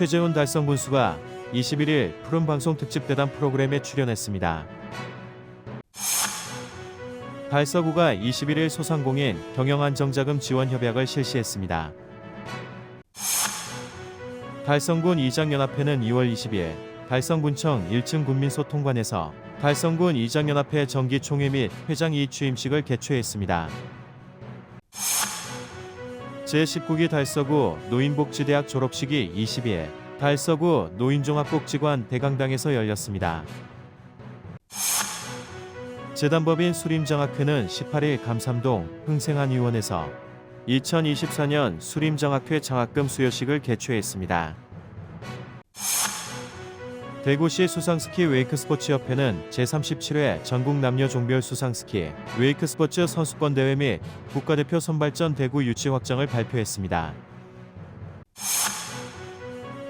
최재훈 달성 군수가 21일 푸른방송 특집대담 프로그램에 출연했습니다. 달서구가 21일 소상공인 경영안정자금 지원 협약을 실시했습니다. 달성군 이장연합회는 2월 20일 달성군청 1층 군민소통관에서 달성군 이장연합회 정기총회 및 회장 이취임식을 개최했습니다. 제19기 달서구 노인복지대학 졸업식이 22일 달서구 노인종합복지관 대강당에서 열렸습니다. 재단법인 수림장학회는 18일 감삼동 흥생한의원에서 2024년 수림장학회 장학금 수여식을 개최했습니다. 대구시 수상스키 웨이크스포츠협회는 제37회 전국 남녀 종별 수상스키 웨이크스포츠 선수권대회 및 국가대표 선발전 대구 유치 확정을 발표했습니다.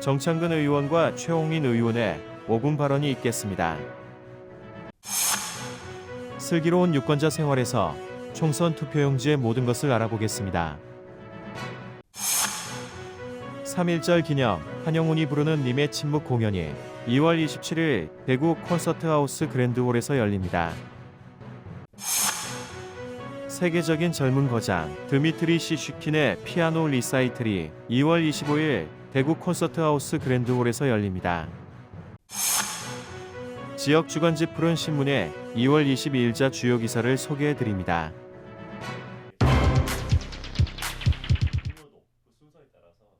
정창근 의원과 최홍인 의원의 5분 발언이 있겠습니다. 슬기로운 유권자 생활에서 총선 투표용지의 모든 것을 알아보겠습니다. 3.1절 기념 한영훈이 부르는 님의 침묵 공연이 2월 27일 대구 콘서트하우스 그랜드홀에서 열립니다. 세계적인 젊은 거장 드미트리 시슈킨의 피아노 리사이틀이 2월 25일 대구 콘서트하우스 그랜드홀에서 열립니다. 지역 주간지 푸른 신문의 2월 22일자 주요 기사를 소개해드립니다.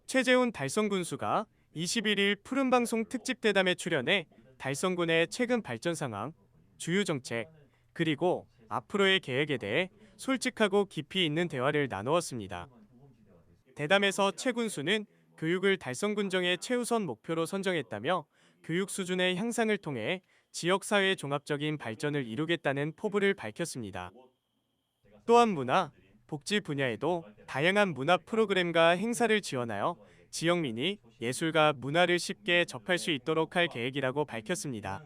최재훈 달성 군수가 21일 푸른방송 특집대담에 출연해 달성군의 최근 발전 상황, 주요 정책, 그리고 앞으로의 계획에 대해 솔직하고 깊이 있는 대화를 나누었습니다. 대담에서 최 군수는 교육을 달성군정의 최우선 목표로 선정했다며 교육 수준의 향상을 통해 지역사회의 종합적인 발전을 이루겠다는 포부를 밝혔습니다. 또한 문화, 복지 분야에도 다양한 문화 프로그램과 행사를 지원하여 지역민이 예술과 문화를 쉽게 접할 수 있도록 할 계획이라고 밝혔습니다.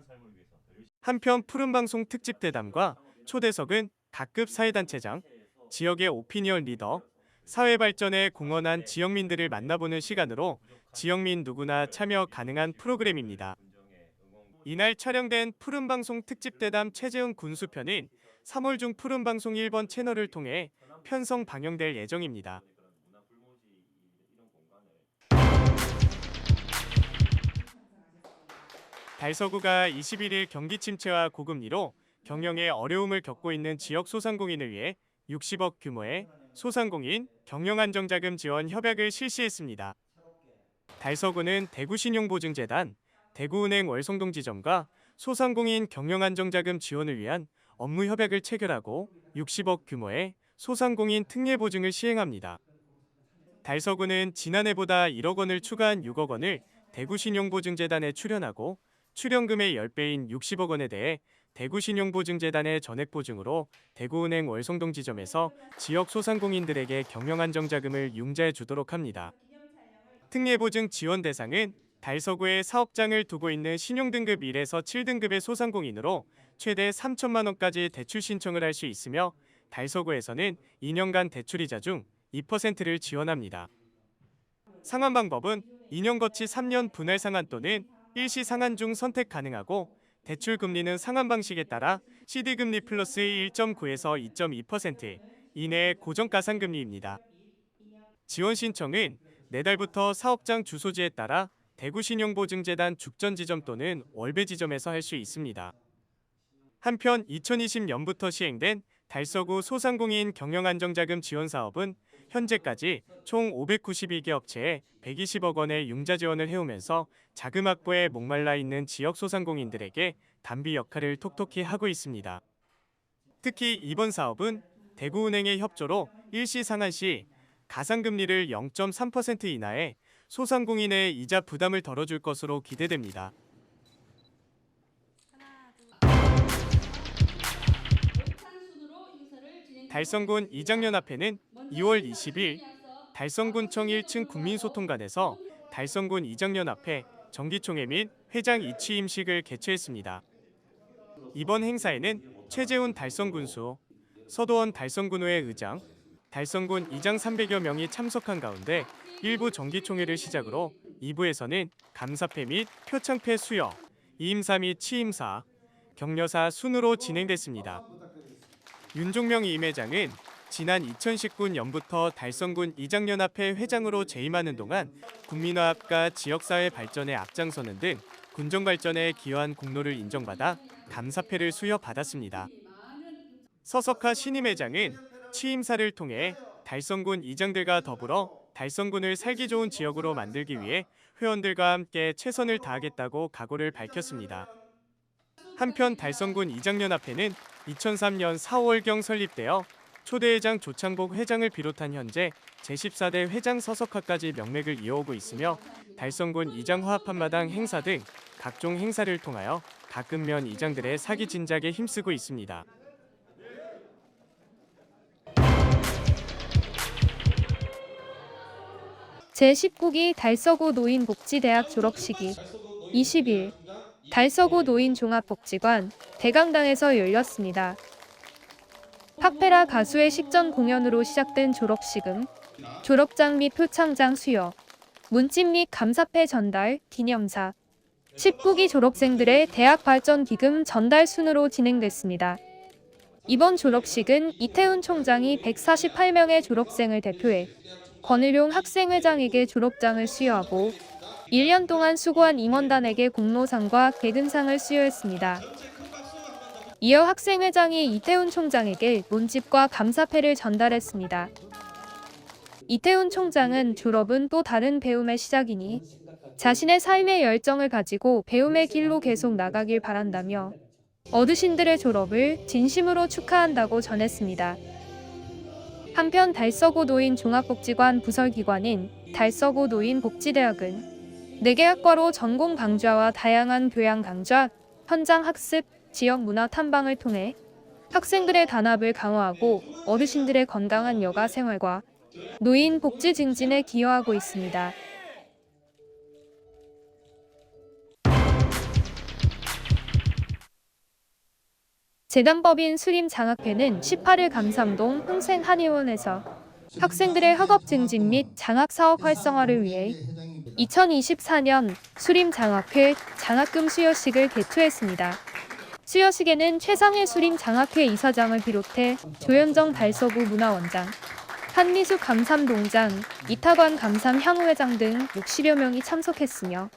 한편 푸른방송 특집대담과 초대석은 각급 사회단체장, 지역의 오피니언 리더, 사회발전에 공헌한 지역민들을 만나보는 시간으로 지역민 누구나 참여 가능한 프로그램입니다. 이날 촬영된 푸른방송 특집대담 최재훈 군수편은 3월 중 푸른방송 1번 채널을 통해 편성 방영될 예정입니다. 달서구가 21일 경기 침체와 고금리로 경영에 어려움을 겪고 있는 지역 소상공인을 위해 60억 규모의 소상공인 경영안정자금 지원 협약을 실시했습니다. 달서구는 대구신용보증재단, 대구은행 월성동지점과 소상공인 경영안정자금 지원을 위한 업무협약을 체결하고 60억 규모의 소상공인 특례보증을 시행합니다. 달서구는 지난해보다 1억 원을 추가한 6억 원을 대구신용보증재단에 출연하고 출연금의 10배인 60억 원에 대해 대구신용보증재단의 전액보증으로 대구은행 월성동지점에서 지역 소상공인들에게 경영안정자금을 융자해 주도록 합니다. 특례보증 지원 대상은 달서구에 사업장을 두고 있는 신용등급 1에서 7등급의 소상공인으로 최대 3천만 원까지 대출 신청을 할 수 있으며 달서구에서는 2년간 대출이자 중 2%를 지원합니다. 상환 방법은 2년 거치 3년 분할 상환 또는 일시 상환 중 선택 가능하고 대출 금리는 상환 방식에 따라 CD금리 플러스 1.9에서 2.2% 이내의 고정가상금리입니다. 지원 신청은 내달부터 사업장 주소지에 따라 대구신용보증재단 죽전지점 또는 월배지점에서 할 수 있습니다. 한편 2020년부터 시행된 달서구 소상공인 경영안정자금 지원 사업은 현재까지 총 592개 업체에 120억 원의 융자 지원을 해오면서 자금 확보에 목말라 있는 지역 소상공인들에게 단비 역할을 톡톡히 하고 있습니다. 특히 이번 사업은 대구은행의 협조로 일시 상환 시 가상금리를 0.3% 이하에 소상공인의 이자 부담을 덜어줄 것으로 기대됩니다. 달성군 이장연합회는 2월 20일 달성군청 1층 군민소통관에서 달성군 이장연합회 정기총회 및 회장 이취임식을 개최했습니다. 이번 행사에는 최재훈 달성군수, 서도원 달성군의회 의장, 달성군 이장 300여 명이 참석한 가운데 일부 정기총회를 시작으로 2부에서는 감사패 및 표창패 수여, 이임사 및 취임사, 격려사 순으로 진행됐습니다. 윤종명 임회장은 지난 2019년부터 달성군 이장연합회 회장으로 재임하는 동안 국민화합과 지역사회 발전에 앞장서는 등 군정 발전에 기여한 공로를 인정받아 감사패를 수여받았습니다. 서석하 신임 회장은 취임사를 통해 달성군 이장들과 더불어 달성군을 살기 좋은 지역으로 만들기 위해 회원들과 함께 최선을 다하겠다고 각오를 밝혔습니다. 한편 달성군 이장연합회는 2003년 4월경 설립되어 초대회장 조창복 회장을 비롯한 현재 제14대 회장 서석하까지 명맥을 이어오고 있으며 달성군 이장화합한마당 행사 등 각종 행사를 통하여 가끔면 이장들의 사기 진작에 힘쓰고 있습니다. 제19기 달서구 노인복지대학 졸업식이 20일 달서구 노인종합복지관 대강당에서 열렸습니다. 카페라 가수의 식전 공연으로 시작된 졸업식은 졸업장 및 표창장 수여, 문집 및 감사패 전달, 기념사, 19기 졸업생들의 대학 발전 기금 전달 순으로 진행됐습니다. 이번 졸업식은 이태훈 총장이 148명의 졸업생을 대표해 권일용 학생회장에게 졸업장을 수여하고 1년 동안 수고한 임원단에게 공로상과 계근상을 수여했습니다. 이어 학생회장이 이태훈 총장에게 논집과 감사패를 전달했습니다. 이태훈 총장은 졸업은 또 다른 배움의 시작이니 자신의 삶의 열정을 가지고 배움의 길로 계속 나가길 바란다며 어르신들의 졸업을 진심으로 축하한다고 전했습니다. 한편 달서구 노인 종합복지관 부설기관인 달서구 노인복지대학은 4개 학과로 전공 강좌와 다양한 교양 강좌, 현장 학습, 지역 문화 탐방을 통해 학생들의 단합을 강화하고 어르신들의 건강한 여가 생활과 노인 복지 증진에 기여하고 있습니다. 재단법인 수림장학회는 18일 감삼동 흥생한의원에서 학생들의 학업 증진 및 장학사업 활성화를 위해 2024년 수림장학회 장학금 수여식을 개최했습니다. 수여식에는 최상일 수림장학회 이사장을 비롯해 조현정 달서구 문화원장, 한미숙 감삼동장, 이타관 감삼향후회장 등 60여 명이 참석했으며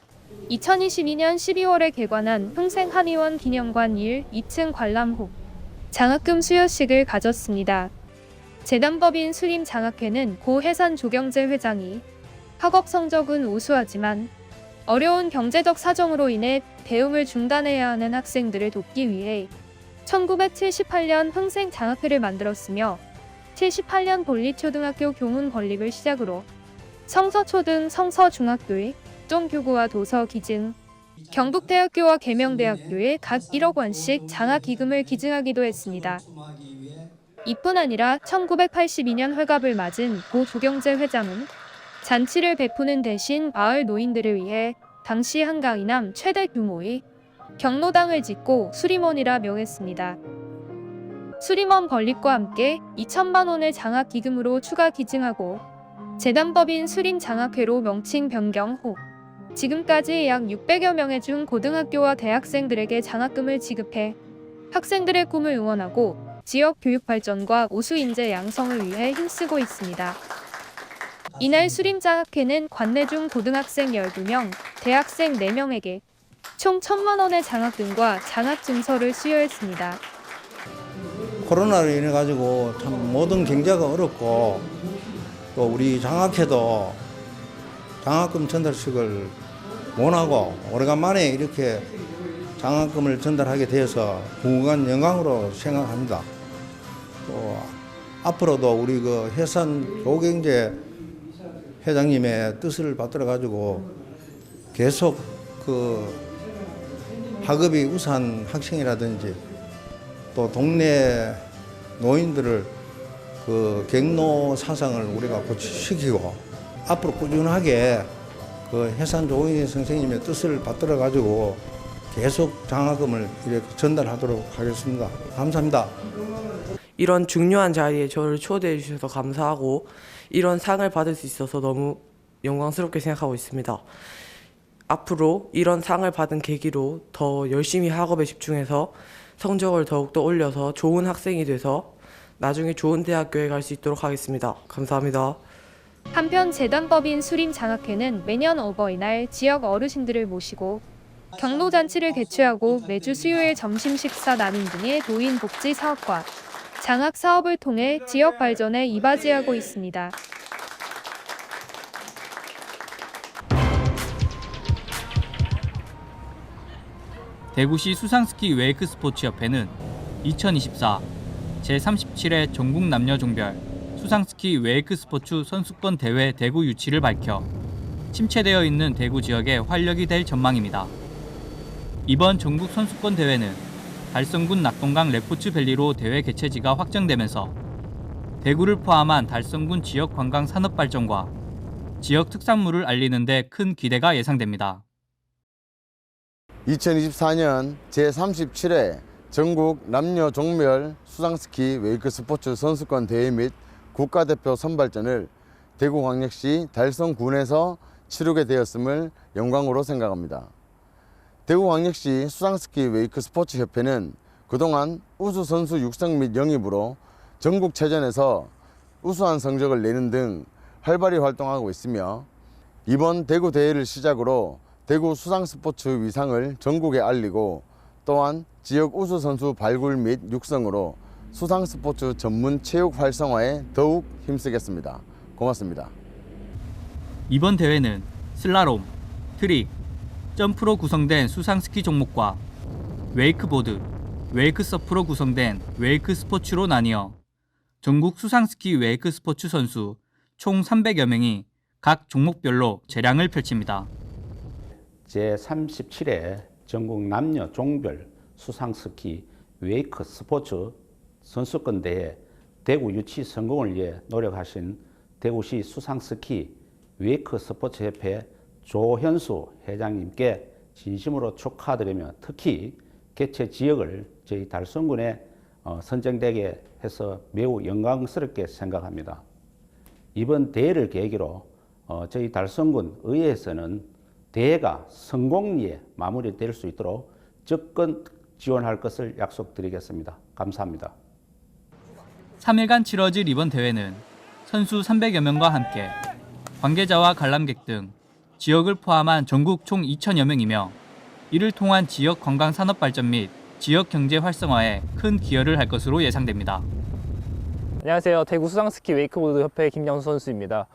2022년 12월에 개관한 흥생한의원 기념관 1, 2층 관람호 장학금 수여식을 가졌습니다. 재단법인 수림장학회는 고 해산 조경재 회장이 학업 성적은 우수하지만 어려운 경제적 사정으로 인해 배움을 중단해야 하는 학생들을 돕기 위해 1978년 흥생장학회를 만들었으며 78년 본리초등학교 교문 건립을 시작으로 성서초등, 성서중학교의 종교구와 도서 기증, 경북대학교와 계명대학교에 각 1억 원씩 장학기금을 기증하기도 했습니다. 이뿐 아니라 1982년 회갑을 맞은 고 조경재 회장은 잔치를 베푸는 대신 마을 노인들을 위해 당시 한강 이남 최대 규모의 경로당을 짓고 수림원이라 명했습니다. 수림원 건립과 함께 2천만 원의 장학기금으로 추가 기증하고 재단법인 수림장학회로 명칭 변경 후 지금까지 약 600여 명의 중고등학교와 대학생들에게 장학금을 지급해 학생들의 꿈을 응원하고 지역 교육 발전과 우수 인재 양성을 위해 힘쓰고 있습니다. 이날 수림장학회는 관내 중 고등학생 12명, 대학생 4명에게 총 1,000만 원의 장학금과 장학증서를 수여했습니다. 코로나로 인해 가지고 참 모든 경제가 어렵고 또 우리 장학회도 장학금 전달식을 못하고 오래간만에 이렇게 장학금을 전달하게 되어서 무궁한 영광으로 생각합니다. 또 앞으로도 우리 그 해산 조경재 회장님의 뜻을 받들어 가지고 계속 그 학업이 우수한 학생이라든지 또 동네 노인들을 그 경로 사상을 우리가 고취시키고 앞으로 꾸준하게 그 해산 조경재 선생님의 뜻을 받들어 가지고 계속 장학금을 이렇게 전달하도록 하겠습니다. 감사합니다. 이런 중요한 자리에 저를 초대해 주셔서 감사하고 이런 상을 받을 수 있어서 너무 영광스럽게 생각하고 있습니다. 앞으로 이런 상을 받은 계기로 더 열심히 학업에 집중해서 성적을 더욱더 올려서 좋은 학생이 돼서 나중에 좋은 대학교에 갈 수 있도록 하겠습니다. 감사합니다. 한편 재단법인 수림장학회는 매년 어버이날 지역 어르신들을 모시고 경로잔치를 개최하고 매주 수요일 점심 식사 나눔 등의 노인 복지 사업과 장학 사업을 통해 지역 발전에 이바지하고 있습니다. 대구시 수상스키 웨이크 스포츠협회는 2024 제37회 전국 남녀종별 수상스키 웨이크 스포츠 선수권 대회 대구 유치를 밝혀 침체되어 있는 대구 지역에 활력이 될 전망입니다. 이번 전국 선수권 대회는 달성군 낙동강 레포츠밸리로 대회 개최지가 확정되면서 대구를 포함한 달성군 지역 관광 산업 발전과 지역 특산물을 알리는 데 큰 기대가 예상됩니다. 2024년 제37회 전국 남녀 종별 수상스키 웨이크 스포츠 선수권 대회 및 국가대표 선발전을 대구광역시 달성군에서 치르게 되었음을 영광으로 생각합니다. 대구광역시 수상스키 웨이크 스포츠 협회는 그동안 우수 선수 육성 및 영입으로 전국체전에서 우수한 성적을 내는 등 활발히 활동하고 있으며 이번 대구 대회를 시작으로 대구 수상스포츠 위상을 전국에 알리고 또한 지역 우수 선수 발굴 및 육성으로 수상스포츠 전문 체육 활성화에 더욱 힘쓰겠습니다. 고맙습니다. 이번 대회는 슬라롬, 트릭, 점프로 구성된 수상스키 종목과 웨이크보드, 웨이크서프로 구성된 웨이크 스포츠로 나뉘어 전국 수상스키 웨이크 스포츠 선수 총 300여 명이 각 종목별로 재량을 펼칩니다. 제37회 전국 남녀 종별 수상스키 웨이크 스포츠 선수권 대회 대구 유치 성공을 위해 노력하신 대구시 수상스키 웨이크 스포츠 협회 조현수 회장님께 진심으로 축하드리며 특히 개최 지역을 저희 달성군에 선정되게 해서 매우 영광스럽게 생각합니다. 이번 대회를 계기로 저희 달성군 의회에서는 대회가 성공리에 마무리될 수 있도록 적극 지원할 것을 약속드리겠습니다. 감사합니다. 3일간 치러질 이번 대회는 선수 300여 명과 함께 관계자와 관람객 등 지역을 포함한 전국 총 2,000여 명이며 이를 통한 지역 관광 산업 발전 및 지역 경제 활성화에 큰 기여를 할 것으로 예상됩니다. 안녕하세요. 대구 수상스키 웨이크보드 협회 김영수 선수입니다.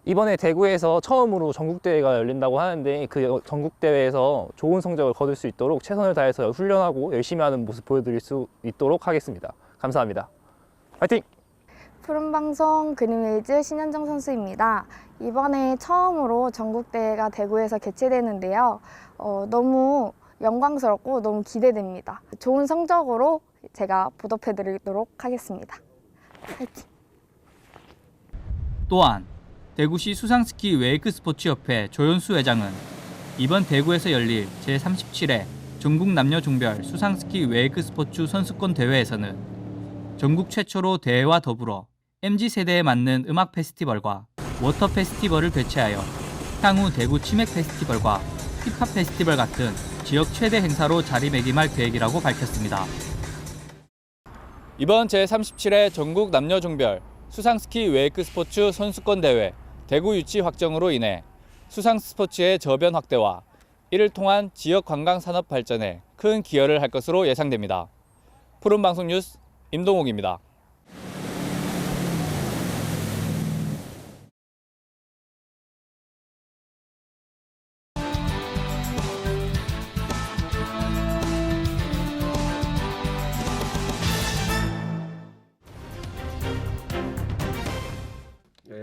이번에 대구에서 처음으로 전국대회가 열린다고 하는데 그 전국대회에서 좋은 성적을 거둘 수 있도록 최선을 다해서 훈련하고 열심히 하는 모습 보여드릴 수 있도록 하겠습니다. 감사합니다. 화이팅! 푸른방송 그린웨이즈 신현정 선수입니다. 이번에 처음으로 전국대회가 대구에서 개최되는데요. 너무 영광스럽고 너무 기대됩니다. 좋은 성적으로 제가 보답해드리도록 하겠습니다. 화이팅! 또한 대구시 수상스키 웨이크 스포츠협회 조현수 회장은 이번 대구에서 열릴 제37회 전국 남녀 종별 수상스키 웨이크 스포츠 선수권 대회에서는 전국 최초로 대회와 더불어 MZ세대에 맞는 음악 페스티벌과 워터 페스티벌을 개최하여 향후 대구 치맥 페스티벌과 힙합 페스티벌 같은 지역 최대 행사로 자리매김할 계획이라고 밝혔습니다. 이번 제37회 전국 남녀 종별 수상스키 웨이크 스포츠 선수권 대회 대구 유치 확정으로 인해 수상 스포츠의 저변 확대와 이를 통한 지역 관광 산업 발전에 큰 기여를 할 것으로 예상됩니다. 푸른방송 뉴스 임동욱입니다.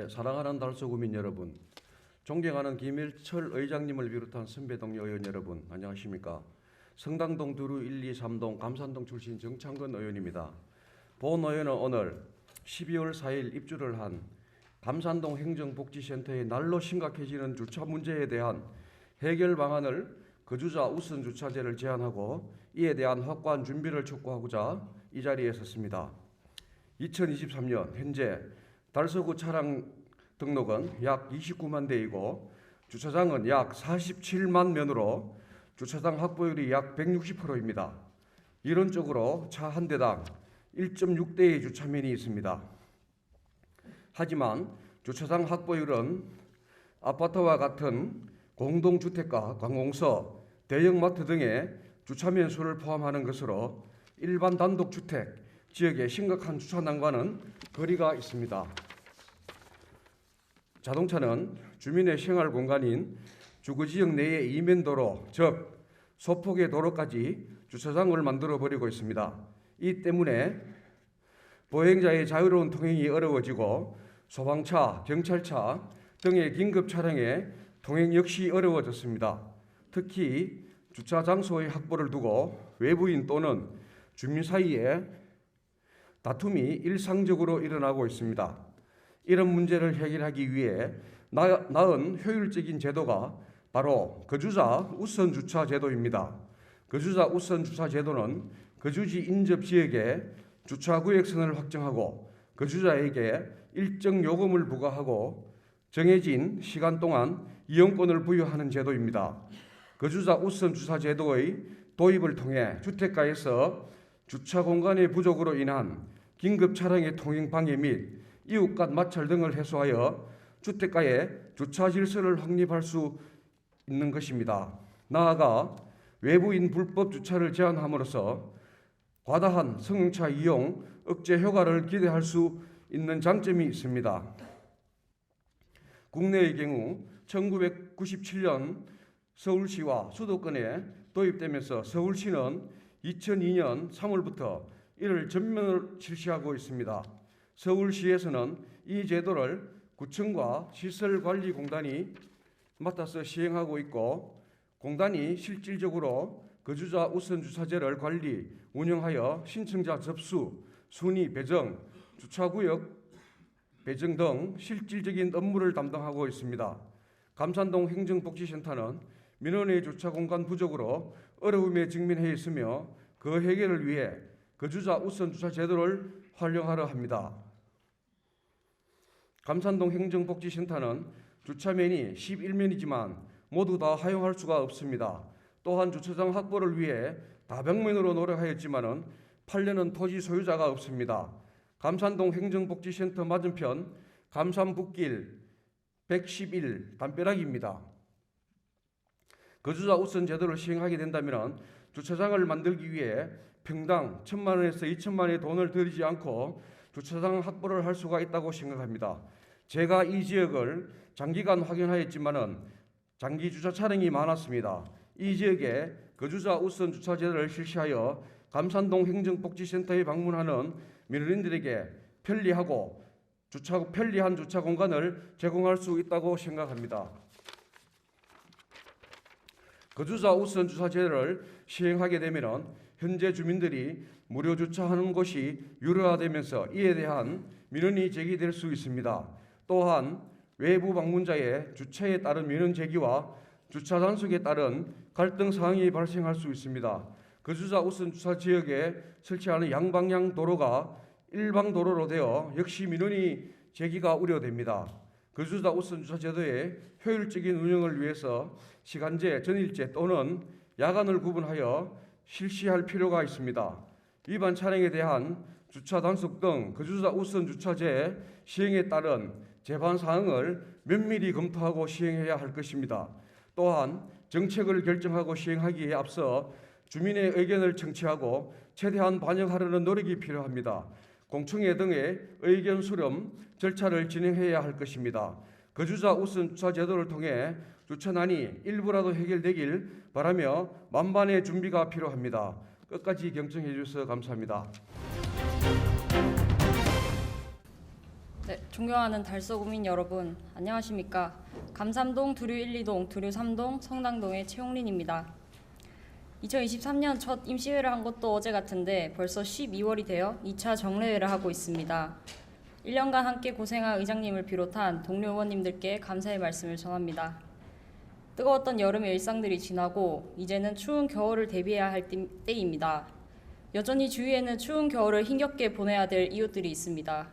사랑하는 달서구민 여러분, 존경하는 김일철 의장님을 비롯한 선배 동료 의원 여러분, 안녕하십니까? 성당동 두루 1, 2, 3동 감산동 출신 정창근 의원입니다. 본 의원은 오늘 12월 4일 입주를 한 감산동 행정복지센터의 날로 심각해지는 주차 문제에 대한 해결 방안을 거주자 우선 주차제를 제안하고 이에 대한 확고한 준비를 촉구하고자 이 자리에 섰습니다. 2023년 현재 달서구 차량 등록은 약 29만 대이고 주차장은 약 47만 면으로 주차장 확보율이 약 160%입니다. 이론적으로 차 한 대당 1.6대의 주차면이 있습니다. 하지만 주차장 확보율은 아파트와 같은 공동주택가, 관공서, 대형마트 등의 주차면 수를 포함하는 것으로 일반 단독주택 지역의 심각한 주차난과는 거리가 있습니다. 자동차는 주민의 생활 공간인 주거지역 내의 이면도로, 즉 소폭의 도로까지 주차장을 만들어버리고 있습니다. 이 때문에 보행자의 자유로운 통행이 어려워지고 소방차, 경찰차 등의 긴급 차량의 통행 역시 어려워졌습니다. 특히 주차 장소의 확보를 두고 외부인 또는 주민 사이에 다툼이 일상적으로 일어나고 있습니다. 이런 문제를 해결하기 위해 나은 효율적인 제도가 바로 거주자 우선 주차 제도입니다. 거주자 우선 주차 제도는 거주지 인접 지역에 주차 구역선을 확정하고 거주자에게 일정 요금을 부과하고 정해진 시간 동안 이용권을 부여하는 제도입니다. 거주자 우선 주차 제도의 도입을 통해 주택가에서 주차 공간의 부족으로 인한 긴급 차량의 통행 방해 및 이웃 간 마찰 등을 해소하여 주택가에 주차 질서를 확립할 수 있는 것입니다. 나아가 외부인 불법 주차를 제한함으로써 과다한 승용차 이용 억제 효과를 기대할 수 있는 장점이 있습니다. 국내의 경우 1997년 서울시와 수도권에 도입되면서 서울시는 2002년 3월부터 이를 전면으로 실시하고 있습니다. 서울시에서는 이 제도를 구청과 시설관리공단이 맡아서 시행하고 있고 공단이 실질적으로 거주자 우선 주차제를 관리, 운영하여 신청자 접수, 순위 배정, 주차구역 배정 등 실질적인 업무를 담당하고 있습니다. 감산동 행정복지센터는 민원의 주차 공간 부족으로 어려움에 직면해 있으며 그 해결을 위해 거주자 우선 주차 제도를 활용하려 합니다. 감산동 행정복지센터는 주차면이 11면이지만 모두 다 사용할 수가 없습니다. 또한 주차장 확보를 위해 다방면으로 노력하였지만 8년은 토지 소유자가 없습니다. 감산동 행정복지센터 맞은편 감산북길 111 담벼락입니다. 거주자 우선 제도를 시행하게 된다면 주차장을 만들기 위해 평당 1,000만 원에서 2,000만 원의 돈을 들이지 않고 주차장 확보를 할 수가 있다고 생각합니다. 제가 이 지역을 장기간 확인하였지만 장기 주차 차량이 많았습니다. 이 지역에 거주자 우선 주차 제도를 실시하여 감산동 행정복지센터에 방문하는 민원인들에게 편리한 주차 공간을 제공할 수 있다고 생각합니다. 거주자 우선 주차 제도를 시행하게 되면 현재 주민들이 무료 주차하는 곳이 유료화되면서 이에 대한 민원이 제기될 수 있습니다. 또한 외부 방문자의 주차에 따른 민원 제기와 주차 단속에 따른 갈등 사항이 발생할 수 있습니다. 거주자 우선 주차 지역에 설치하는 양방향 도로가 일방 도로로 되어 역시 민원이 제기가 우려됩니다. 거주자 우선 주차 제도의 효율적인 운영을 위해서 시간제, 전일제 또는 야간을 구분하여 실시할 필요가 있습니다. 위반 차량에 대한 주차 단속 등 거주자 우선 주차제 시행에 따른 제반 사항을 면밀히 검토하고 시행해야 할 것입니다. 또한 정책을 결정하고 시행하기에 앞서 주민의 의견을 청취하고 최대한 반영하려는 노력이 필요합니다. 공청회 등의 의견 수렴 절차를 진행해야 할 것입니다. 거주자 우선 주차 제도를 통해 주차난이 일부라도 해결되길 바라며 만반의 준비가 필요합니다. 끝까지 경청해 주셔서 감사합니다. 네, 존경하는 달서구민 여러분, 안녕하십니까? 감삼동, 두류 1, 2동, 두류 3동, 성당동의 최용린입니다. 2023년 첫 임시회를 한 것도 어제 같은데 벌써 12월이 되어 2차 정례회를 하고 있습니다. 1년간 함께 고생한 의장님을 비롯한 동료 의원님들께 감사의 말씀을 전합니다. 뜨거웠던 여름의 일상들이 지나고 이제는 추운 겨울을 대비해야 할 때입니다. 여전히 주위에는 추운 겨울을 힘겹게 보내야 될 이웃들이 있습니다.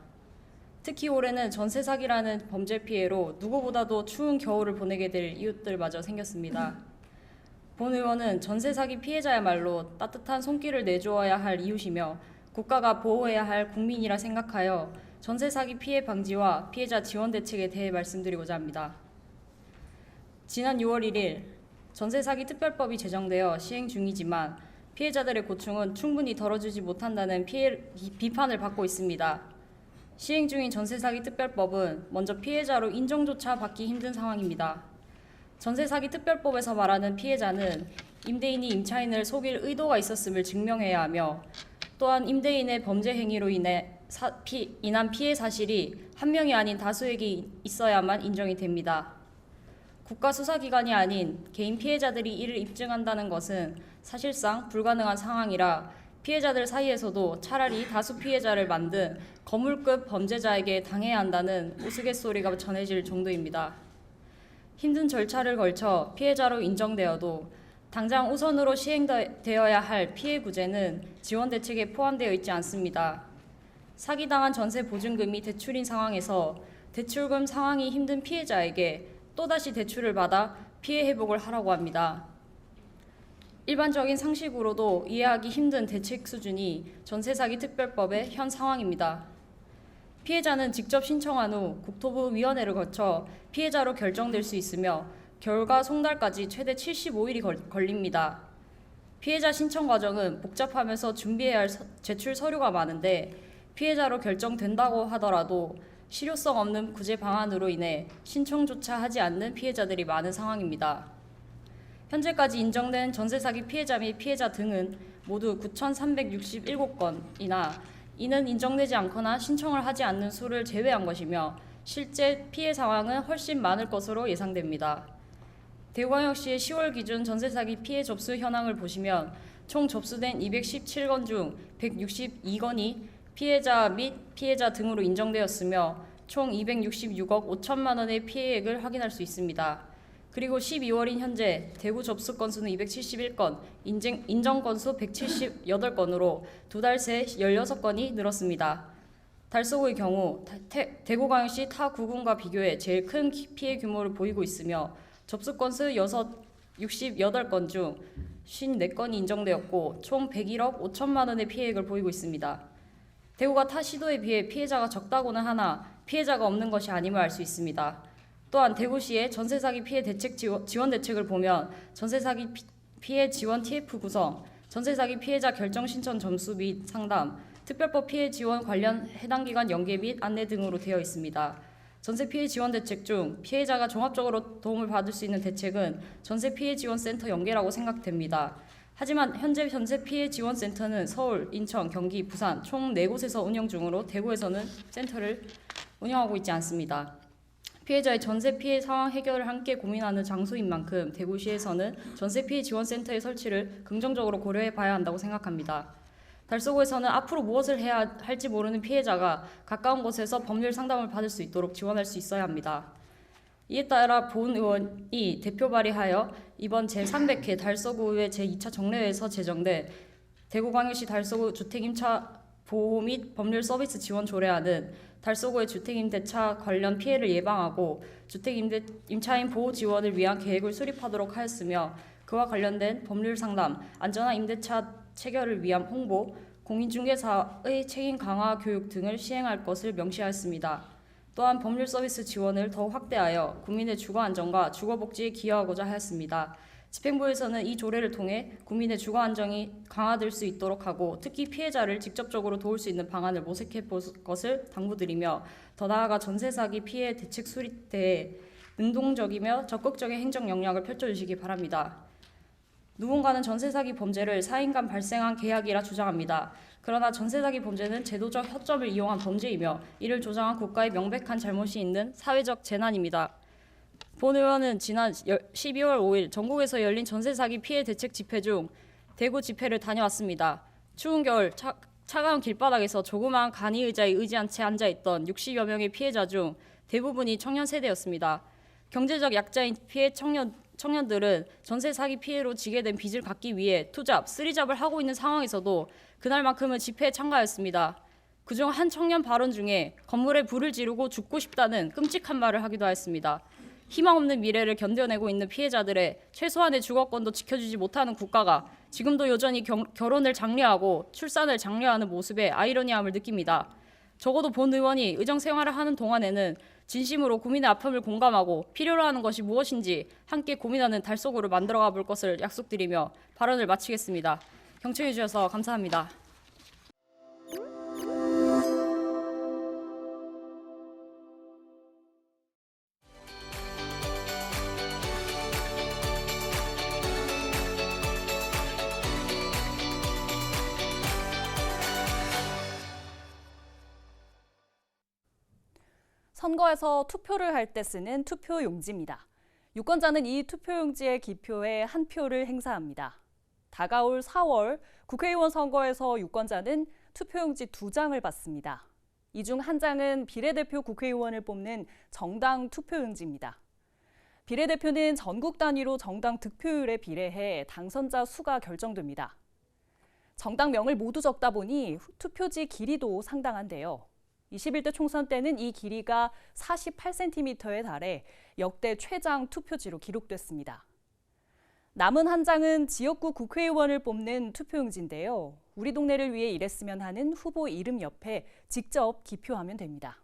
특히 올해는 전세 사기라는 범죄 피해로 누구보다도 추운 겨울을 보내게 될 이웃들마저 생겼습니다. 본 의원은 전세 사기 피해자야말로 따뜻한 손길을 내주어야 할 이웃이며 국가가 보호해야 할 국민이라 생각하여 전세 사기 피해 방지와 피해자 지원 대책에 대해 말씀드리고자 합니다. 지난 6월 1일 전세 사기 특별법이 제정되어 시행 중이지만 피해자들의 고충은 충분히 덜어주지 못한다는 비판을 받고 있습니다. 시행 중인 전세 사기 특별법은 먼저 피해자로 인정조차 받기 힘든 상황입니다. 전세 사기 특별법에서 말하는 피해자는 임대인이 임차인을 속일 의도가 있었음을 증명해야 하며 또한 임대인의 범죄 행위로 인한 피해 사실이 한 명이 아닌 다수에게 있어야만 인정이 됩니다. 국가 수사기관이 아닌 개인 피해자들이 이를 입증한다는 것은 사실상 불가능한 상황이라 피해자들 사이에서도 차라리 다수 피해자를 만든 거물급 범죄자에게 당해야 한다는 우스갯소리가 전해질 정도입니다. 힘든 절차를 걸쳐 피해자로 인정되어도 당장 우선으로 시행되어야 할 피해 구제는 지원 대책에 포함되어 있지 않습니다. 사기당한 전세 보증금이 대출인 상황에서 대출금 상황이 힘든 피해자에게 또다시 대출을 받아 피해 회복을 하라고 합니다. 일반적인 상식으로도 이해하기 힘든 대책 수준이 전세 사기 특별법의 현 상황입니다. 피해자는 직접 신청한 후 국토부 위원회를 거쳐 피해자로 결정될 수 있으며 결과 송달까지 최대 75일이 걸립니다. 피해자 신청 과정은 복잡하면서 준비해야 할 제출 서류가 많은데 피해자로 결정된다고 하더라도 실효성 없는 구제 방안으로 인해 신청조차 하지 않는 피해자들이 많은 상황입니다. 현재까지 인정된 전세 사기 피해자 및 피해자 등은 모두 9,367건이나 이는 인정되지 않거나 신청을 하지 않는 수를 제외한 것이며 실제 피해 상황은 훨씬 많을 것으로 예상됩니다. 대구광역시의 10월 기준 전세 사기 피해 접수 현황을 보시면 총 접수된 217건 중 162건이 피해자 및 피해자 등으로 인정되었으며 총 266억 5천만 원의 피해액을 확인할 수 있습니다. 그리고 12월인 현재 대구 접수 건수는 271건, 인정 건수 178건으로 두 달 새 16건이 늘었습니다. 달서구의 경우 대구광역시 타 구군과 비교해 제일 큰 피해 규모를 보이고 있으며 접수 건수 68건 중 54건이 인정되었고 총 101억 5천만 원의 피해액을 보이고 있습니다. 대구가 타 시도에 비해 피해자가 적다고는 하나 피해자가 없는 것이 아님을 알 수 있습니다. 또한 대구시의 전세 사기 피해 대책 지원 대책을 보면 전세 사기 피해 지원 TF 구성, 전세 사기 피해자 결정 신청 점수 및 상담, 특별법 피해 지원 관련 해당 기관 연계 및 안내 등으로 되어 있습니다. 전세 피해 지원 대책 중 피해자가 종합적으로 도움을 받을 수 있는 대책은 전세 피해 지원 센터 연계라고 생각됩니다. 하지만 현재 전세 피해 지원 센터는 서울, 인천, 경기, 부산 총 4곳에서 운영 중으로 대구에서는 센터를 운영하고 있지 않습니다. 피해자의 전세 피해 상황 해결을 함께 고민하는 장소인 만큼 대구시에서는 전세 피해 지원 센터의 설치를 긍정적으로 고려해 봐야 한다고 생각합니다. 달서구에서는 앞으로 무엇을 해야 할지 모르는 피해자가 가까운 곳에서 법률 상담을 받을 수 있도록 지원할 수 있어야 합니다. 이에 따라 본 의원이 대표 발의하여 이번 제300회 달서구의회 제2차 정례회에서 제정된 대구광역시 달서구 주택임차 보호 및 법률 서비스 지원 조례안은 달서구의 주택임대차 관련 피해를 예방하고 주택임차인 보호 지원을 위한 계획을 수립하도록 하였으며 그와 관련된 법률 상담, 안전한 임대차 체결을 위한 홍보, 공인중개사의 책임 강화 교육 등을 시행할 것을 명시하였습니다. 또한 법률 서비스 지원을 더욱 확대하여 국민의 주거 안정과 주거 복지에 기여하고자 하였습니다. 집행부에서는 이 조례를 통해 국민의 주거 안정이 강화될 수 있도록 하고 특히 피해자를 직접적으로 도울 수 있는 방안을 모색해 볼 것을 당부드리며 더 나아가 전세 사기 피해 대책 수립대에 능동적이며 적극적인 행정 역량을 펼쳐주시기 바랍니다. 누군가는 전세 사기 범죄를 사인 간 발생한 계약이라 주장합니다. 그러나 전세 사기 범죄는 제도적 허점을 이용한 범죄이며 이를 조장한 국가의 명백한 잘못이 있는 사회적 재난입니다. 본 의원은 지난 12월 5일 전국에서 열린 전세 사기 피해 대책 집회 중 대구 집회를 다녀왔습니다. 추운 겨울 차가운 길바닥에서 조그마한 간이 의자에 의지한 채 앉아있던 60여 명의 피해자 중 대부분이 청년 세대였습니다. 경제적 약자인 피해 청년들은 전세 사기 피해로 지게 된 빚을 갚기 위해 투잡, 쓰리잡을 하고 있는 상황에서도 그날만큼은 집회에 참가했습니다. 그중 한 청년 발언 중에 건물에 불을 지르고 죽고 싶다는 끔찍한 말을 하기도 하였습니다. 희망 없는 미래를 견뎌내고 있는 피해자들의 최소한의 주거권도 지켜주지 못하는 국가가 지금도 여전히 결혼을 장려하고 출산을 장려하는 모습에 아이러니함을 느낍니다. 적어도 본 의원이 의정 생활을 하는 동안에는 진심으로 국민의 아픔을 공감하고 필요로 하는 것이 무엇인지 함께 고민하는 달서구를 만들어가 볼 것을 약속드리며 발언을 마치겠습니다. 경청해 주셔서 감사합니다. 선거에서 투표를 할 때 쓰는 투표용지입니다. 유권자는 이 투표용지의 기표에 한 표를 행사합니다. 다가올 4월 국회의원 선거에서 유권자는 투표용지 2장을 받습니다. 이 중 한 장은 비례대표 국회의원을 뽑는 정당 투표용지입니다. 비례대표는 전국 단위로 정당 득표율에 비례해 당선자 수가 결정됩니다. 정당명을 모두 적다 보니 투표지 길이도 상당한데요. 21대 총선 때는 이 길이가 48cm에 달해 역대 최장 투표지로 기록됐습니다. 남은 한 장은 지역구 국회의원을 뽑는 투표용지인데요. 우리 동네를 위해 일했으면 하는 후보 이름 옆에 직접 기표하면 됩니다.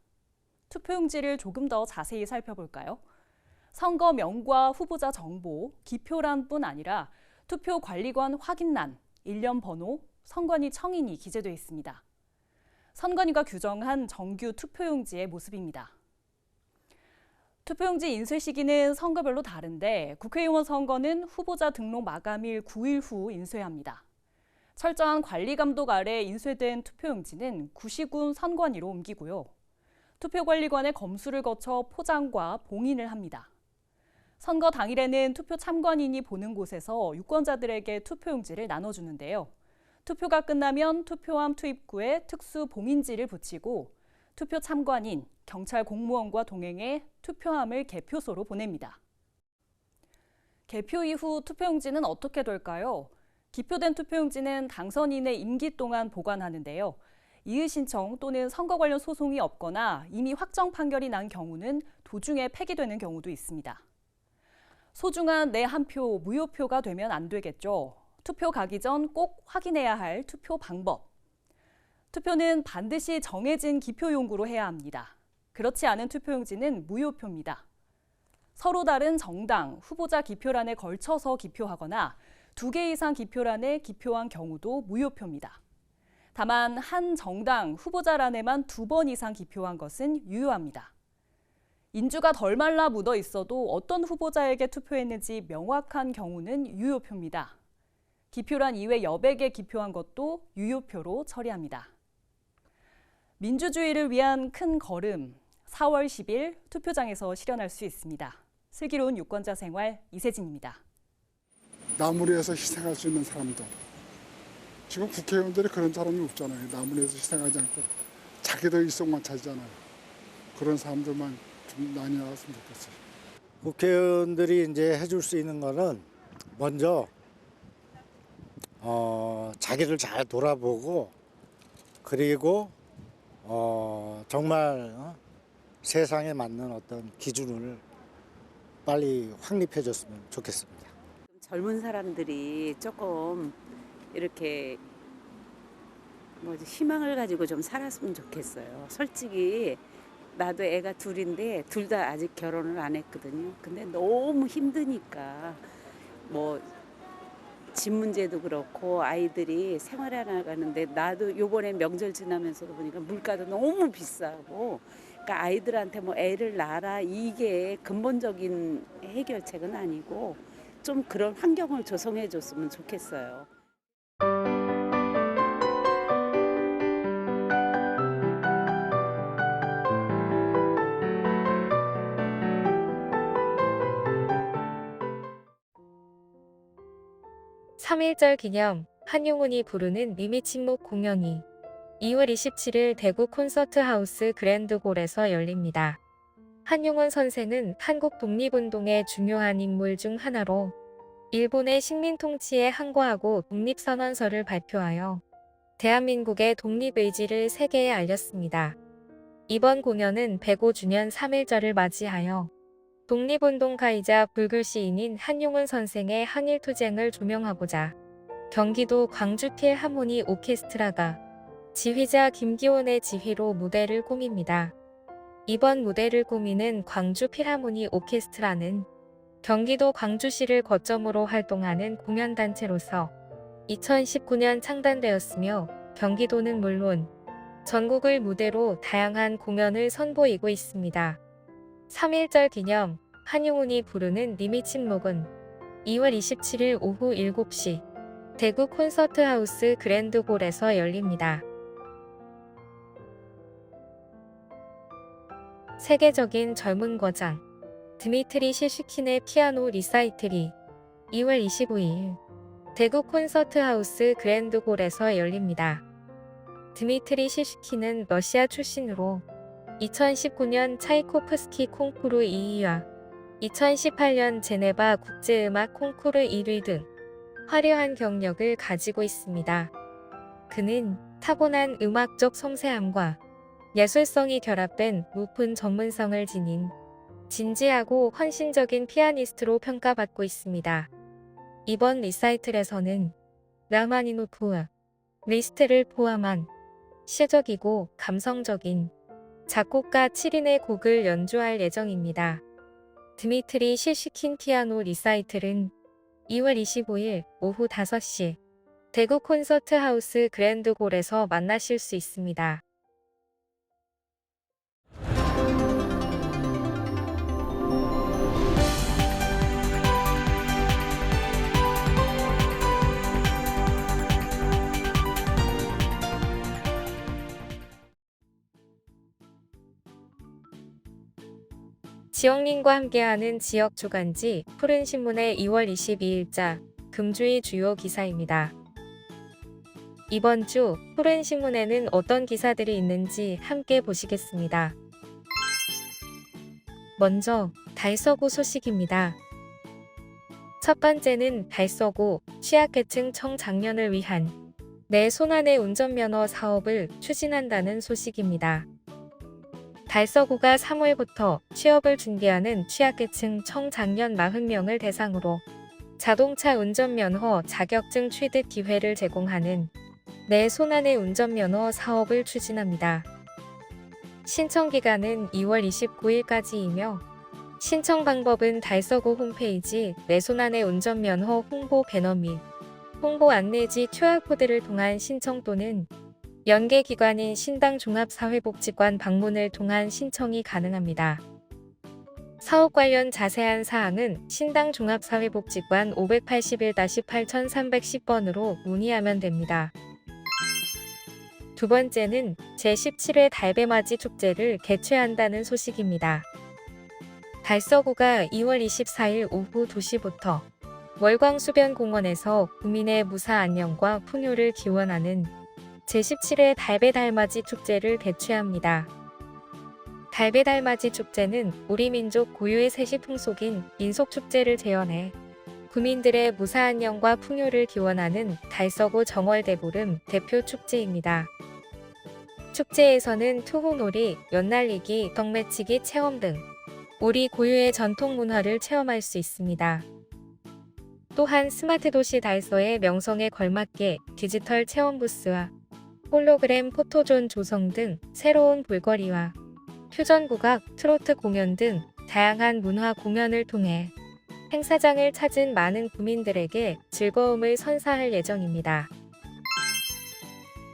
투표용지를 조금 더 자세히 살펴볼까요? 선거명과 후보자 정보, 기표란뿐 아니라 투표관리관 확인란, 일련 번호, 선관위 청인이 기재되어 있습니다. 선관위가 규정한 정규 투표용지의 모습입니다. 투표용지 인쇄 시기는 선거별로 다른데 국회의원 선거는 후보자 등록 마감일 9일 후 인쇄합니다. 철저한 관리 감독 아래 인쇄된 투표용지는 구시군 선관위로 옮기고요. 투표관리관의 검수를 거쳐 포장과 봉인을 합니다. 선거 당일에는 투표 참관인이 보는 곳에서 유권자들에게 투표용지를 나눠주는데요. 투표가 끝나면 투표함 투입구에 특수 봉인지를 붙이고 투표 참관인, 경찰 공무원과 동행해 투표함을 개표소로 보냅니다. 개표 이후 투표용지는 어떻게 될까요? 기표된 투표용지는 당선인의 임기 동안 보관하는데요. 이의 신청 또는 선거 관련 소송이 없거나 이미 확정 판결이 난 경우는 도중에 폐기되는 경우도 있습니다. 소중한 내 한 표 무효표가 되면 안 되겠죠. 투표 가기 전 꼭 확인해야 할 투표 방법. 투표는 반드시 정해진 기표용구로 해야 합니다. 그렇지 않은 투표용지는 무효표입니다. 서로 다른 정당, 후보자 기표란에 걸쳐서 기표하거나 2개 이상 기표란에 기표한 경우도 무효표입니다. 다만 한 정당, 후보자란에만 2번 이상 기표한 것은 유효합니다. 인주가 덜 말라 묻어 있어도 어떤 후보자에게 투표했는지 명확한 경우는 유효표입니다. 기표란 이외 여백에 기표한 것도 유효표로 처리합니다. 민주주의를 위한 큰 걸음, 4월 10일 투표장에서 실현할 수 있습니다. 슬기로운 유권자 생활 이세진입니다. 남을 위해서 희생할 수 있는 사람도. 지금 국회의원들이 그런 사람이 없잖아요. 남을 위해서 희생하지 않고 자기들 일속만 찾잖아요. 그런 사람들만 좀 많이 나왔으면 좋겠어요. 국회의원들이 이제 해줄 수 있는 거는 먼저 자기를 잘 돌아보고 그리고 정말 세상에 맞는 어떤 기준을 빨리 확립해줬으면 좋겠습니다. 젊은 사람들이 조금 이렇게 희망을 가지고 좀 살았으면 좋겠어요. 솔직히 나도 애가 둘인데 둘 다 아직 결혼을 안 했거든요. 근데 너무 힘드니까 집 문제도 그렇고 아이들이 생활해 나가는데 나도 요번에 명절 지나면서도 보니까 물가도 너무 비싸고 그러니까 아이들한테 애를 낳아라 이게 근본적인 해결책은 아니고 좀 그런 환경을 조성해 줬으면 좋겠어요. (3.1절) 기념 한용운이 부르는 미미침묵 공연이 2월 27일 대구 콘서트하우스 그랜드홀에서 열립니다. 한용운 선생은 한국 독립운동의 중요한 인물 중 하나로 일본의 식민 통치에 항거하고 독립선언서를 발표하여 대한민국의 독립의지를 세계에 알렸습니다. 이번 공연은 105주년 3.1절을 맞이하여 독립운동가이자 불교 시인인 한용운 선생의 항일투쟁을 조명하고자 경기도 광주 필하모니 오케스트라가 지휘자 김기원의 지휘로 무대를 꾸밉니다. 이번 무대를 꾸미는 광주 필하모니 오케스트라는 경기도 광주시를 거점으로 활동하는 공연단체로서 2019년 창단되었으며 경기도는 물론 전국을 무대로 다양한 공연을 선보이고 있습니다. 3.1절 기념 한용운이 부르는 님이 침묵은 2월 27일 오후 7시 대구 콘서트하우스 그랜드홀에서 열립니다. 세계적인 젊은 거장 드미트리 시슈킨의 피아노 리사이틀이 2월 25일 대구 콘서트하우스 그랜드홀에서 열립니다. 드미트리 시슈킨은 러시아 출신으로 2019년 차이코프스키 콩쿠르 2위와 2018년 제네바 국제음악 콩쿠르 1위 등 화려한 경력을 가지고 있습니다. 그는 타고난 음악적 섬세함과 예술성이 결합된 높은 전문성을 지닌 진지하고 헌신적인 피아니스트로 평가받고 있습니다. 이번 리사이틀에서는 라마니노프와 리스트를 포함한 시적이고 감성적인 작곡가 7인의 곡을 연주할 예정입니다. 드미트리 시슈킨 피아노 리사이틀은 2월 25일 오후 5시 대구 콘서트하우스 그랜드홀에서 만나실 수 있습니다. 지역민과 함께하는 지역 주간지 푸른신문의 2월 22일자 금주의 주요 기사입니다. 이번 주 푸른신문에는 어떤 기사들이 있는지 함께 보시겠습니다. 먼저 달서구 소식입니다. 첫 번째는 달서구 취약계층 청장년을 위한 내 손안의 운전면허 사업을 추진한다는 소식입니다. 달서구가 3월부터 취업을 준비하는 취약계층 청장년 40명을 대상으로 자동차 운전면허 자격증 취득 기회를 제공하는 내 손안의 운전면허 사업을 추진합니다. 신청기간은 2월 29일까지이며 신청 방법은 달서구 홈페이지 내 손안의 운전면허 홍보 배너 및 홍보 안내지 QR코드를 통한 신청 또는 연계기관인 신당종합사회복지관 방문을 통한 신청이 가능합니다. 사업 관련 자세한 사항은 신당종합사회복지관 581-8310번으로 문의하면 됩니다. 두 번째는 제17회 달배맞이 축제를 개최한다는 소식입니다. 달서구가 2월 24일 오후 2시부터 월광수변공원에서 구민의 무사 안녕과 풍요를 기원하는 제17회 달배달맞이 축제를 개최합니다. 달배달맞이 축제는 우리 민족 고유의 세시풍속인 인속축제를 재현해 구민들의 무사 안녕과 풍요를 기원하는 달서구 정월대보름 대표 축제입니다. 축제에서는 투호놀이, 연날리기, 덕매치기 체험 등 우리 고유의 전통 문화를 체험할 수 있습니다. 또한 스마트도시 달서의 명성에 걸맞게 디지털 체험 부스와 홀로그램 포토존 조성 등 새로운 볼거리와 퓨전국악, 트로트 공연 등 다양한 문화 공연을 통해 행사장을 찾은 많은 구민들에게 즐거움을 선사할 예정입니다.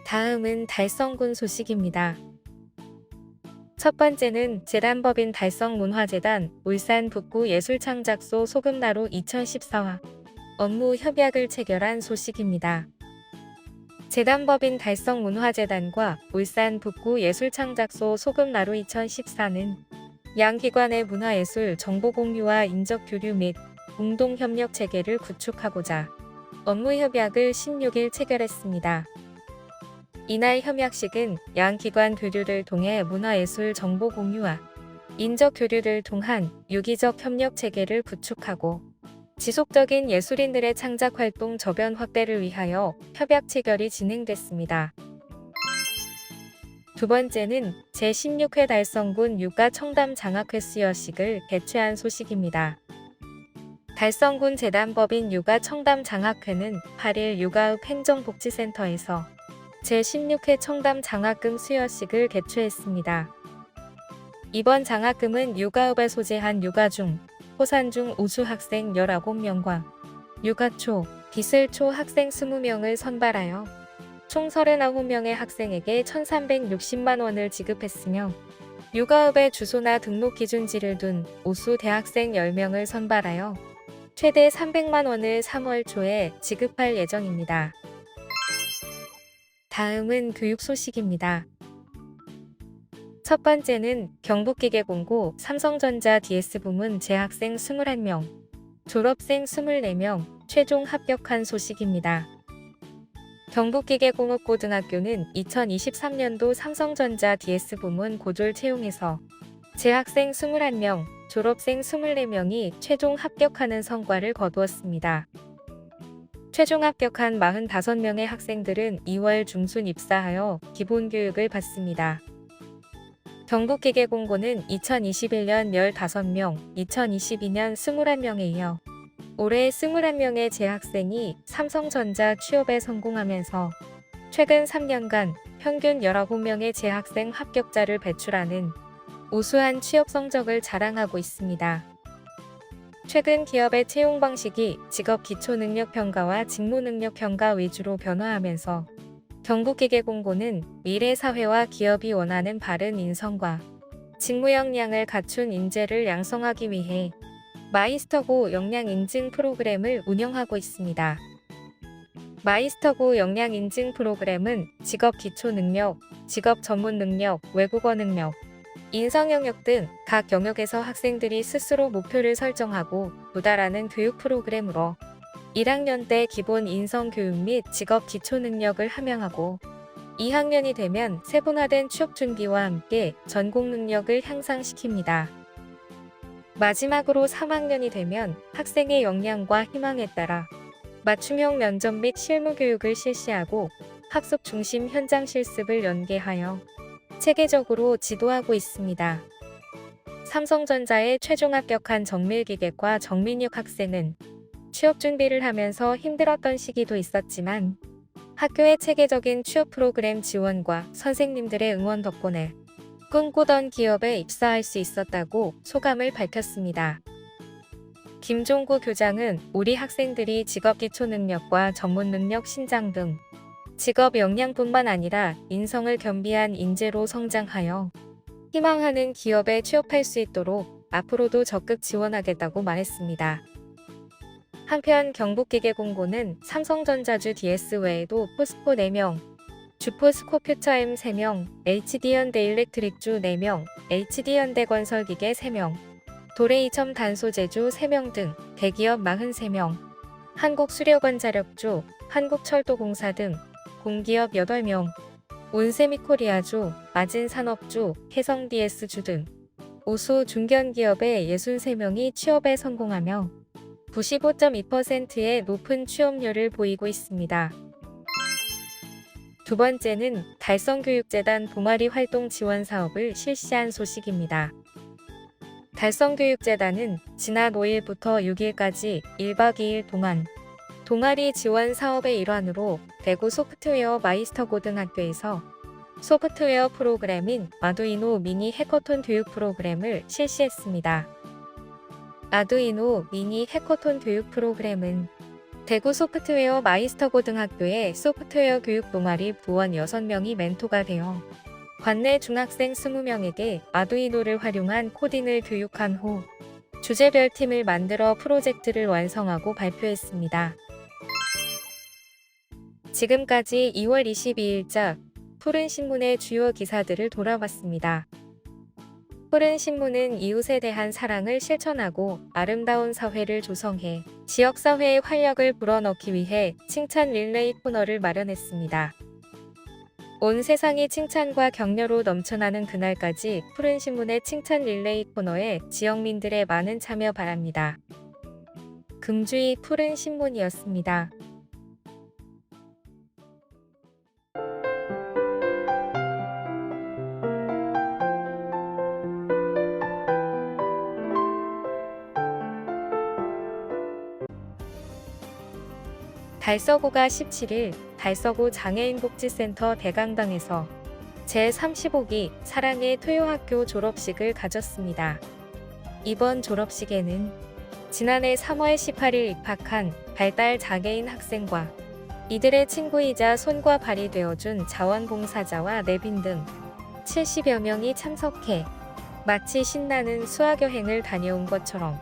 다음은 달성군 소식입니다. 첫 번째는 재단법인 달성문화재단 울산 북구 예술창작소 소금나루 2014와 업무 협약을 체결한 소식입니다. 재단법인 달성문화재단과 울산 북구 예술창작소 소금나루 2014는 양기관의 문화예술 정보공유와 인적교류 및 공동협력 체계를 구축하고자 업무협약을 16일 체결했습니다. 이날 협약식은 양기관 교류를 통해 문화예술 정보공유와 인적교류를 통한 유기적 협력 체계를 구축하고 지속적인 예술인들의 창작활동 저변 확대를 위하여 협약 체결이 진행됐습니다. 두 번째는 제16회 달성군 육아 청담 장학회 수여식을 개최한 소식입니다. 달성군 재단법인 육아 청담 장학회는 8일 육아읍 행정복지센터에서 제16회 청담 장학금 수여식을 개최했습니다. 이번 장학금은 육아읍에 소재한 육아중, 호산중 우수 학생 19명과 육아초, 기술초 학생 20명을 선발하여 총 39명의 학생에게 1,360만 원을 지급했으며 육아읍에 주소나 등록 기준지를 둔 우수 대학생 10명을 선발하여 최대 300만 원을 3월 초에 지급할 예정입니다. 다음은 교육 소식입니다. 첫 번째는 경북기계공고 삼성전자 DS 부문 재학생 21명, 졸업생 24명 최종 합격한 소식입니다. 경북기계공업고등학교는 2023년도 삼성전자 DS 부문 고졸 채용에서 재학생 21명, 졸업생 24명이 최종 합격하는 성과를 거두었습니다. 최종 합격한 45명의 학생들은 2월 중순 입사하여 기본교육을 받습니다. 경북기계공고는 2021년 15명, 2022년 21명에 이어 올해 21명의 재학생이 삼성전자 취업에 성공하면서 최근 3년간 평균 19명의 재학생 합격자를 배출하는 우수한 취업 성적을 자랑하고 있습니다. 최근 기업의 채용 방식이 직업 기초능력평가와 직무능력평가 위주로 변화하면서 경북기계공고는 미래 사회와 기업이 원하는 바른 인성과 직무 역량을 갖춘 인재를 양성하기 위해 마이스터고 역량 인증 프로그램을 운영하고 있습니다. 마이스터고 역량 인증 프로그램은 직업 기초 능력, 직업 전문 능력, 외국어 능력, 인성 영역 등 각 영역에서 학생들이 스스로 목표를 설정하고 도달하는 교육 프로그램으로 1학년 때 기본 인성 교육 및 직업 기초 능력을 함양하고 2학년이 되면 세분화된 취업 준비와 함께 전공 능력을 향상시킵니다. 마지막으로 3학년이 되면 학생의 역량과 희망에 따라 맞춤형 면접 및 실무 교육을 실시하고 학습 중심 현장 실습을 연계하여 체계적으로 지도하고 있습니다. 삼성전자에 최종 합격한 정밀기계과 정민육 학생은 취업 준비를 하면서 힘들었던 시기도 있었지만 학교의 체계적인 취업 프로그램 지원과 선생님들의 응원 덕분에 꿈꾸던 기업에 입사할 수 있었다고 소감을 밝혔습니다. 김종구 교장은 우리 학생들이 직업 기초 능력과 전문 능력 신장 등 직업 역량뿐만 아니라 인성을 겸비한 인재로 성장하여 희망하는 기업에 취업할 수 있도록 앞으로도 적극 지원하겠다고 말했습니다. 한편 경북기계공고는 삼성전자주 DS 외에도 포스코 4명, 주포스코 퓨처엠 3명, HD현대 일렉트릭주 4명, HD현대건설기계 3명, 도레이첨 단소제주 3명 등 대기업 43명, 한국수력원자력주, 한국철도공사 등 공기업 8명, 온세미코리아주, 마진산업주, 해성DS주 등 우수 중견기업의 63명이 취업에 성공하며 95.2%의 높은 취업률을 보이고 있습니다. 두 번째는 달성교육재단 동아리 활동 지원 사업을 실시한 소식입니다. 달성교육재단은 지난 5일부터 6일까지 1박 2일 동안 동아리 지원 사업의 일환으로 대구 소프트웨어 마이스터 고등학교에서 소프트웨어 프로그램인 아두이노 미니 해커톤 교육 프로그램을 실시했습니다. 아두이노 미니 해커톤 교육 프로그램은 대구 소프트웨어 마이스터 고등학교의 소프트웨어 교육 동아리 부원 6명이 멘토가 되어 관내 중학생 20명에게 아두이노를 활용한 코딩을 교육한 후 주제별 팀을 만들어 프로젝트를 완성하고 발표했습니다. 지금까지 2월 22일자 푸른신문의 주요 기사들을 돌아봤습니다. 푸른신문은 이웃에 대한 사랑을 실천하고 아름다운 사회를 조성해 지역사회의 활력을 불어넣기 위해 칭찬 릴레이 코너를 마련했습니다. 온 세상이 칭찬과 격려로 넘쳐나는 그날까지 푸른신문의 칭찬 릴레이 코너에 지역민들의 많은 참여 바랍니다. 금주의 푸른신문이었습니다. 달서구가 17일 달서구 장애인복지센터 대강당에서 제35기 사랑의 토요학교 졸업식을 가졌습니다. 이번 졸업식에는 지난해 3월 18일 입학한 발달 장애인 학생과 이들의 친구이자 손과 발이 되어준 자원봉사자와 내빈 등 70여 명이 참석해 마치 신나는 수학여행을 다녀온 것처럼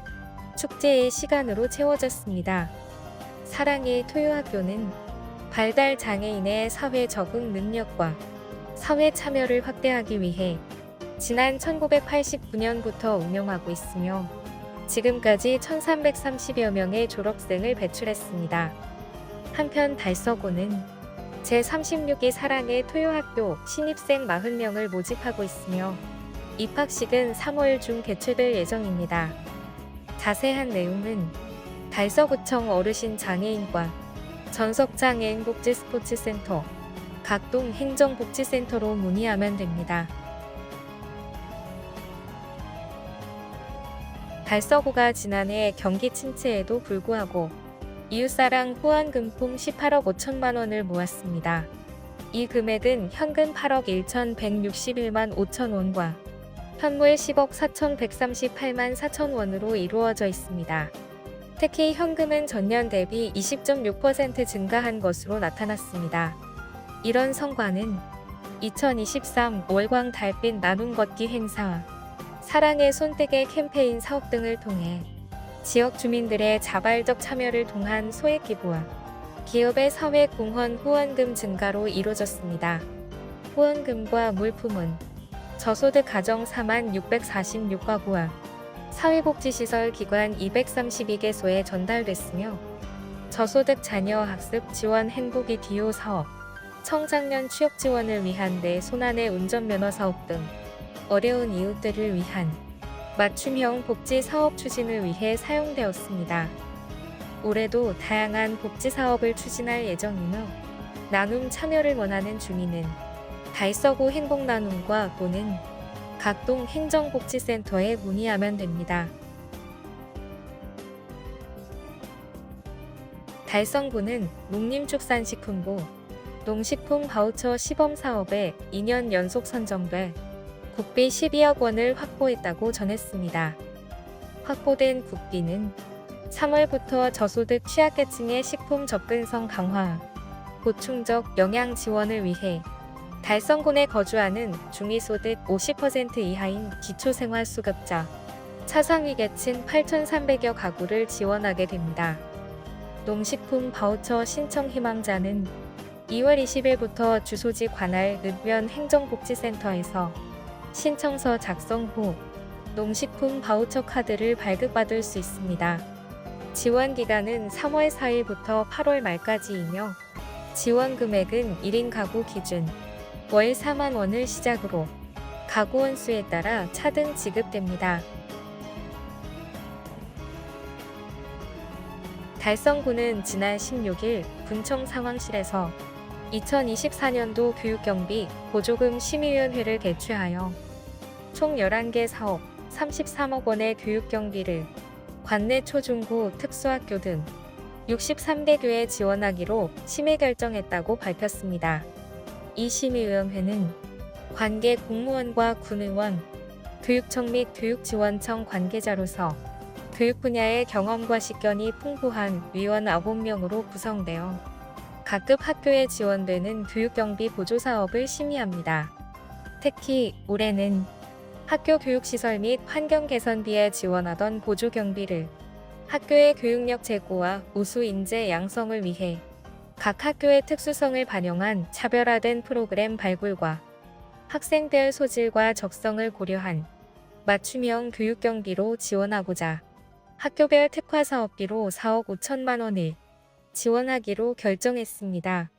축제의 시간으로 채워졌습니다. 사랑의 토요학교는 발달 장애인의 사회 적응 능력과 사회 참여를 확대하기 위해 지난 1989년부터 운영하고 있으며 지금까지 1330여 명의 졸업생을 배출했습니다. 한편 달서구는 제36기 사랑의 토요학교 신입생 40명을 모집하고 있으며 입학식은 3월 중 개최될 예정입니다. 자세한 내용은 달서구청 어르신 장애인과 전석장애인복지스포츠센터, 각동 행정복지센터로 문의하면 됩니다. 달서구가 지난해 경기 침체에도 불구하고 이웃사랑 후원금품 18억 5천만 원을 모았습니다. 이 금액은 현금 8억 1,161만 5천 원과 현물 10억 4,138만 4천 원으로 이루어져 있습니다. 특히 현금은 전년 대비 20.6% 증가한 것으로 나타났습니다. 이런 성과는 2023 월광 달빛 나눔 걷기 행사, 사랑의 손뜨개 캠페인 사업 등을 통해 지역 주민들의 자발적 참여를 통한 소액 기부와 기업의 사회 공헌 후원금 증가로 이루어졌습니다. 후원금과 물품은 저소득 가정 4646가구와 사회복지시설 기관 232개소에 전달됐으며 저소득 자녀 학습 지원 행복이 디오 사업, 청장년 취업 지원을 위한 내 손안의 운전면허 사업 등 어려운 이웃들을 위한 맞춤형 복지 사업 추진을 위해 사용되었습니다. 올해도 다양한 복지 사업을 추진할 예정이며 나눔 참여를 원하는 주민은 달서구 행복나눔과 또는 각동 행정복지센터에 문의하면 됩니다. 달성구는 농림축산식품부 농식품 바우처 시범사업에 2년 연속 선정돼 국비 12억 원을 확보했다고 전했습니다. 확보된 국비는 3월부터 저소득 취약계층의 식품 접근성 강화, 보충적 영양 지원을 위해 달성군에 거주하는 중위소득 50% 이하인 기초생활수급자, 차상위계층 8,300여 가구를 지원하게 됩니다. 농식품 바우처 신청 희망자는 2월 20일부터 주소지 관할 읍면 행정복지센터에서 신청서 작성 후 농식품 바우처 카드를 발급받을 수 있습니다. 지원 기간은 3월 4일부터 8월 말까지이며 지원 금액은 1인 가구 기준 월 4만 원을 시작으로 가구 원수에 따라 차등 지급됩니다. 달성구는 지난 16일 군청 상황실에서 2024년도 교육경비 보조금 심의위원회를 개최하여 총 11개 사업 33억 원의 교육경비를 관내 초중고 특수학교 등 63개교에 지원하기로 심의 결정했다고 밝혔습니다. 이 심의위원회는 관계 공무원과 군의원, 교육청 및 교육지원청 관계자로서 교육 분야의 경험과 식견이 풍부한 위원 9명으로 구성되어 각급 학교에 지원되는 교육경비 보조사업을 심의합니다. 특히 올해는 학교 교육시설 및 환경 개선비에 지원하던 보조경비를 학교의 교육력 제고와 우수 인재 양성을 위해 각 학교의 특수성을 반영한 차별화된 프로그램 발굴과 학생들 소질과 적성을 고려한 맞춤형 교육경비로 지원하고자 학교별 특화사업비로 4억 5천만 원을 지원하기로 결정했습니다.